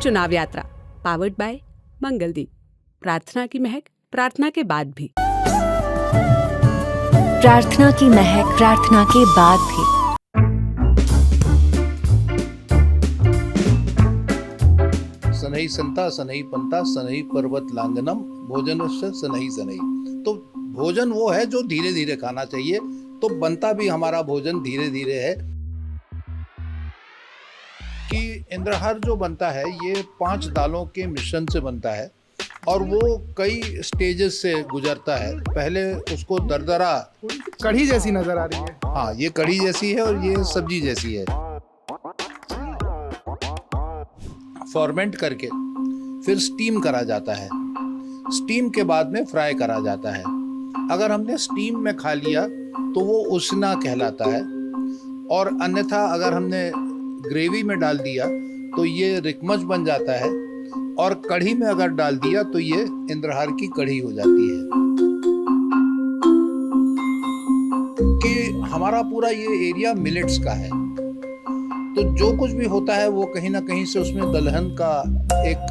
चुनाव यात्रा powered by Mangaldeep. प्रार्थना की महक प्रार्थना के बाद भी। प्रार्थना की महक प्रार्थना के बाद भी। सनई संता सनई पंता सनई पर्वत लांगनम भोजनस्य सनई सनई। तो भोजन वो है जो धीरे धीरे खाना चाहिए, तो बनता भी हमारा भोजन धीरे धीरे है कि इंद्रहार जो बनता है ये 5 दालों के मिश्रण से बनता है और वो कई स्टेजेस से गुजरता है। पहले उसको दरदरा कढ़ी जैसी नजर आ रही है। हाँ, ये कढ़ी जैसी है और ये सब्जी जैसी है। फॉर्मेंट करके फिर स्टीम करा जाता है। स्टीम के बाद में फ्राई करा जाता है। अगर हमने स्टीम में खा लिया तो वो उसना कहलाता है, और अन्यथा अगर हमने ग्रेवी में डाल दिया तो ये रिकमच बन जाता है, और कढ़ी में अगर डाल दिया तो ये इंद्रहार की कढ़ी हो जाती है। कि हमारा पूरा ये एरिया मिलेट्स का है, तो जो कुछ भी होता है वो कहीं ना कहीं से उसमें दलहन का एक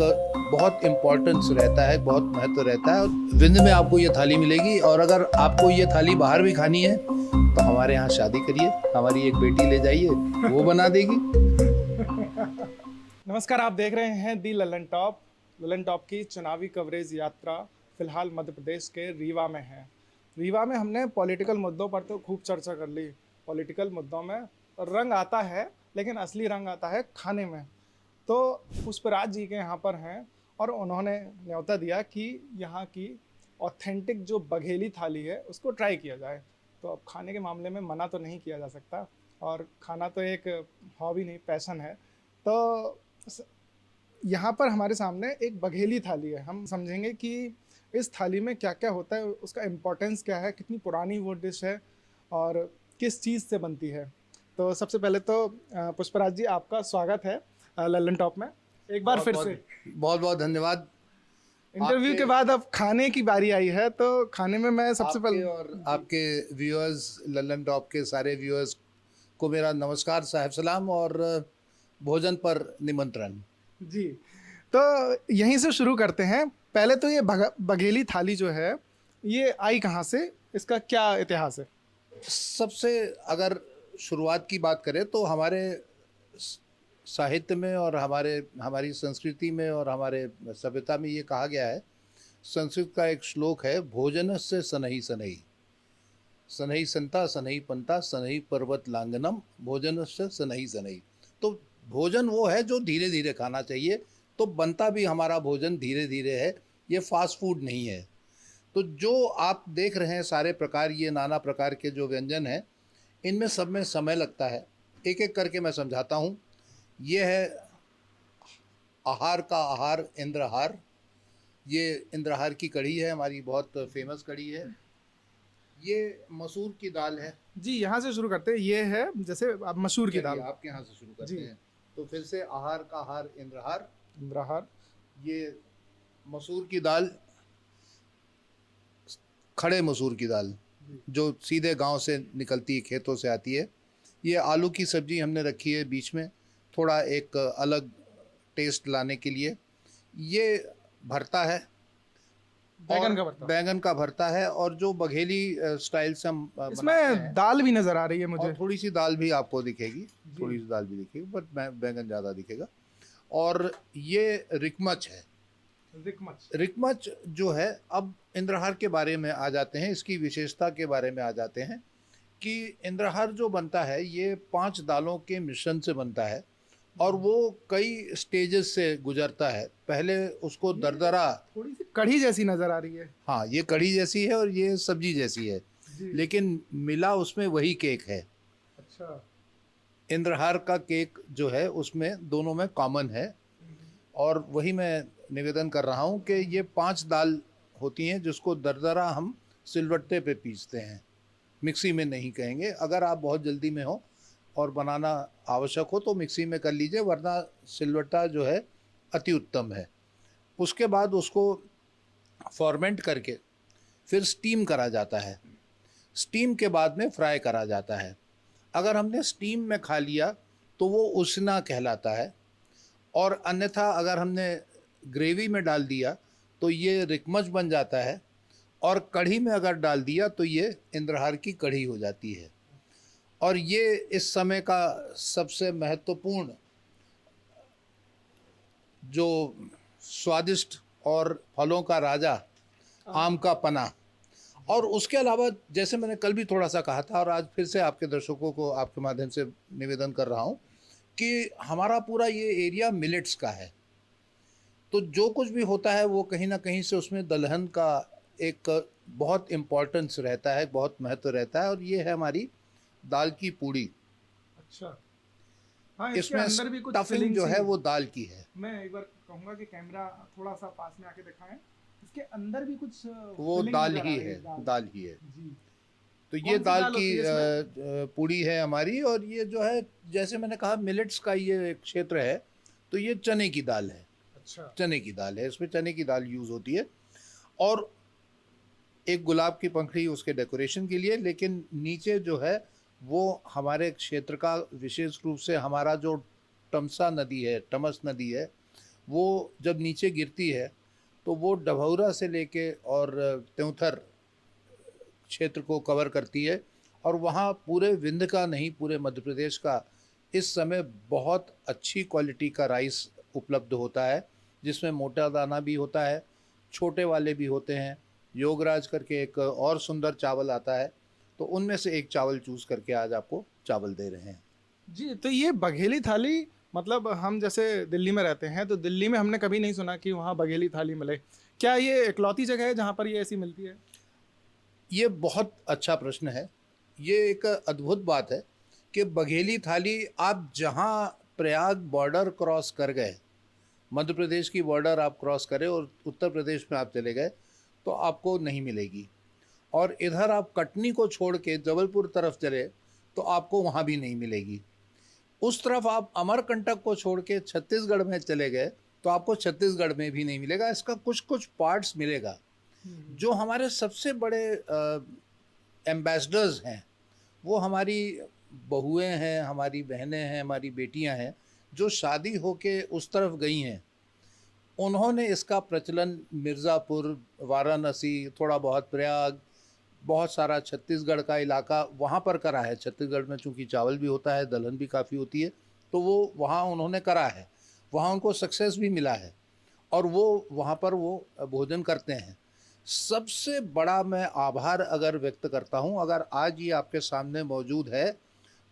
बहुत इम्पोर्टेंस रहता है, बहुत महत्व रहता है। विंध्य में आपको ये थाली मिलेगी, और अगर आपको ये थाली बाहर भी खानी है तो हमारे यहाँ शादी करिए, हमारी एक बेटी ले जाइए, वो बना देगी। नमस्कार, आप देख रहे हैं दी ललन टॉप। ललन टॉप की चुनावी कवरेज यात्रा फिलहाल मध्य प्रदेश के रीवा में है। रीवा में हमने पॉलिटिकल मुद्दों पर तो खूब चर्चा कर ली। पॉलिटिकल मुद्दों में रंग आता है, लेकिन असली रंग आता है खाने में। तो पुष्पराज जी के यहाँ पर हैं और उन्होंने न्योता दिया कि यहाँ की ऑथेंटिक जो बघेली थाली है उसको ट्राई किया जाए। तो अब खाने के मामले में मना तो नहीं किया जा सकता, और खाना तो एक हॉबी नहीं, पैशन है। तो यहाँ पर हमारे सामने एक बघेली थाली है। हम समझेंगे कि इस थाली में क्या क्या होता है, उसका इम्पोर्टेंस क्या है, कितनी पुरानी वो डिश है और किस चीज़ से बनती है। तो सबसे पहले तो पुष्पराज जी, आपका स्वागत है ललन टॉप में एक बार फिर से। बहुत बहुत धन्यवाद। इंटरव्यू के बाद अब खाने की बारी आई है, तो खाने में मैं सबसे पहले और आपके व्यूअर्स, ललन टॉप के सारे व्यूअर्स को मेरा नमस्कार, साहिब सलाम और भोजन पर निमंत्रण। जी, तो यहीं से शुरू करते हैं। पहले तो ये बघेली थाली जो है ये आई कहाँ से, इसका क्या इतिहास है? सबसे अगर शुरुआत की बात करें तो हमारे साहित्य में और हमारी संस्कृति में और हमारे सभ्यता में ये कहा गया है, संस्कृत का एक श्लोक है, भोजनस्य सनई सनई। सनई संता सनई पंता सनई पर्वत लांगनम भोजनस्य सनई सनई। तो भोजन वो है जो धीरे धीरे खाना चाहिए, तो बनता भी हमारा भोजन धीरे धीरे है, ये फास्ट फूड नहीं है। तो जो आप देख रहे हैं सारे प्रकार, ये नाना प्रकार के जो व्यंजन हैं, इनमें सब में समय लगता है। एक एक करके मैं समझाता हूँ। ये है आहार का आहार, इंद्रहार। ये इंद्रहार की कढ़ी है, हमारी बहुत फेमस कढ़ी है। ये मसूर की दाल है। जी, यहाँ से शुरू करते हैं। ये है जैसे आप मसूर की दाल, आपके यहाँ से शुरू करते हैं। तो फिर से आहार का आहार, इंद्रहार। इंद्रहार, ये मसूर की दाल, खड़े मसूर की दाल जो सीधे गांव से निकलती है, खेतों से आती है। ये आलू की सब्जी हमने रखी है बीच में, थोड़ा एक अलग टेस्ट लाने के लिए। ये भरता है, बैंगन का भरता है, और जो बघेली स्टाइल से हम इसमें दाल भी नजर आ रही है मुझे। थोड़ी सी दाल भी आपको दिखेगी, थोड़ी सी दाल भी दिखेगी, बट बैंगन ज़्यादा दिखेगा। और ये रिकमच है। रिकमच जो है, अब इंद्रहार के बारे में आ जाते हैं, इसकी विशेषता के बारे में आ जाते हैं कि इंद्रहार जो बनता है ये 5 दालों के मिश्रण से बनता है, और वो कई स्टेजेस से गुजरता है। पहले उसको दरदरा, थोड़ी सी कढ़ी जैसी नजर आ रही है। हाँ, ये कढ़ी जैसी है और ये सब्जी जैसी है, लेकिन मिला उसमें वही केक है। अच्छा, इंद्रहार का केक जो है उसमें दोनों में कॉमन है, और वही मैं निवेदन कर रहा हूँ कि ये 5 दाल होती हैं जिसको दरदरा हम सिलवट्टे पे पीसते हैं, मिक्सी में नहीं कहेंगे। अगर आप बहुत जल्दी में हो और बनाना आवश्यक हो तो मिक्सी में कर लीजिए, वरना सिलवट्टा जो है अति उत्तम है। उसके बाद उसको फॉर्मेंट करके फिर स्टीम करा जाता है। स्टीम के बाद में फ्राई करा जाता है। अगर हमने स्टीम में खा लिया तो वो उसना कहलाता है, और अन्यथा अगर हमने ग्रेवी में डाल दिया तो ये रिकमच बन जाता है, और कढ़ी में अगर डाल दिया तो ये इंद्रहार की कढ़ी हो जाती है। और ये इस समय का सबसे महत्वपूर्ण जो स्वादिष्ट और फलों का राजा आम का पना। और उसके अलावा जैसे मैंने कल भी थोड़ा सा कहा था और आज फिर से आपके दर्शकों को आपके माध्यम से निवेदन कर रहा हूँ कि हमारा पूरा ये एरिया मिलेट्स का है, तो जो कुछ भी होता है वो कहीं ना कहीं से उसमें दलहन का एक बहुत इम्पोर्टेंस रहता है, बहुत महत्व रहता है। और ये है हमारी दाल की पूड़ी। अच्छा, हाँ, इसके इसमें अंदर भी कुछ स्टफिंग filling जो सी है वो दाल की है। मैं एक बार कहूंगा कि कैमरा थोड़ा सा पास में आके दिखाएं। इसके अंदर भी कुछ वो filling दाल नजर आ ही रही है, दाल। दाल ही है। जी। तो कौन ये सी दाल दाल की होती है पूड़ी है हमारी। और ये जो है जैसे मैंने कहा मिलेट्स का ये एक क्षेत्र है, तो ये चने की दाल है। अच्छा, चने की दाल है, इसमें चने की दाल यूज़ होती है। और एक गुलाब की पंखड़ी उसके डेकोरेशन के लिए, लेकिन नीचे जो है वो हमारे क्षेत्र का विशेष रूप से हमारा जो तमसा नदी है, तमस नदी है, वो जब नीचे गिरती है तो वो डभौरा से लेके और त्योंथर क्षेत्र को कवर करती है। और वहाँ पूरे विंध्य का नहीं, पूरे मध्य प्रदेश का इस समय बहुत अच्छी क्वालिटी का राइस उपलब्ध होता है, जिसमें मोटा दाना भी होता है, छोटे वाले भी होते हैं। योगराज करके एक और सुंदर चावल आता है, तो उनमें से एक चावल चूज़ करके आज आपको चावल दे रहे हैं। जी। तो ये बघेली थाली, मतलब हम जैसे दिल्ली में रहते हैं तो दिल्ली में हमने कभी नहीं सुना कि वहाँ बघेली थाली मिले। क्या ये इकलौती जगह है जहाँ पर ये ऐसी मिलती है? ये बहुत अच्छा प्रश्न है। ये एक अद्भुत बात है कि बघेली थाली आप जहाँ प्रयाग बॉर्डर क्रॉस कर गए, मध्य प्रदेश की बॉर्डर आप क्रॉस करें और उत्तर प्रदेश में आप चले गए तो आपको नहीं मिलेगी। और इधर आप कटनी को छोड़ के जबलपुर तरफ चले तो आपको वहाँ भी नहीं मिलेगी। उस तरफ आप अमरकंटक को छोड़ के छत्तीसगढ़ में चले गए तो आपको छत्तीसगढ़ में भी नहीं मिलेगा। इसका कुछ कुछ पार्ट्स मिलेगा। जो हमारे सबसे बड़े एम्बेसडर्स हैं वो हमारी बहुएं हैं, हमारी बहनें हैं, हमारी बेटियां हैं, जो शादी होके उस तरफ गई हैं। उन्होंने इसका प्रचलन मिर्ज़ापुर, वाराणसी, थोड़ा बहुत प्रयाग, बहुत सारा छत्तीसगढ़ का इलाका वहाँ पर करा है। छत्तीसगढ़ में चूँकि चावल भी होता है, दलहन भी काफ़ी होती है, तो वो वहाँ उन्होंने करा है, वहाँ उनको सक्सेस भी मिला है और वो वहाँ पर वो भोजन करते हैं। सबसे बड़ा मैं आभार अगर व्यक्त करता हूँ, अगर आज ये आपके सामने मौजूद है,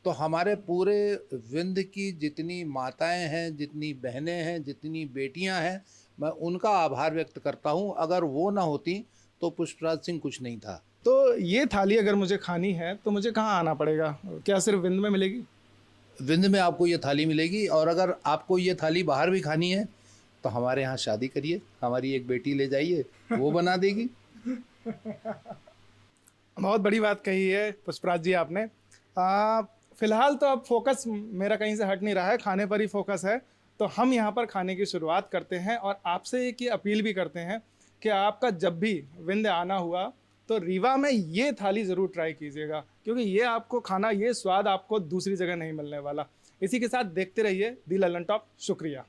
तो हमारे पूरे विंध्य की जितनी माताएं हैं, जितनी बहनें हैं, जितनी बेटियां हैं, मैं उनका आभार व्यक्त करता हूं। अगर वो ना होती तो पुष्पराज सिंह कुछ नहीं था। तो ये थाली अगर मुझे खानी है तो मुझे कहाँ आना पड़ेगा? क्या सिर्फ विंध्य में मिलेगी? विंध्य में आपको ये थाली मिलेगी। और अगर आपको ये थाली बाहर भी खानी है तो हमारे यहाँ शादी करिए, हमारी एक बेटी ले जाइए, वो बना देगी। बहुत बड़ी बात कही है पुष्पराज जी आपने। फिलहाल तो अब फोकस मेरा कहीं से हट नहीं रहा है, खाने पर ही फोकस है। तो हम यहाँ पर खाने की शुरुआत करते हैं और आपसे एक ही अपील भी करते हैं कि आपका जब भी विंध्य आना हुआ तो रीवा में ये थाली ज़रूर ट्राई कीजिएगा, क्योंकि ये आपको खाना, ये स्वाद आपको दूसरी जगह नहीं मिलने वाला। इसी के साथ देखते रहिए दी लल्लन टॉप। शुक्रिया।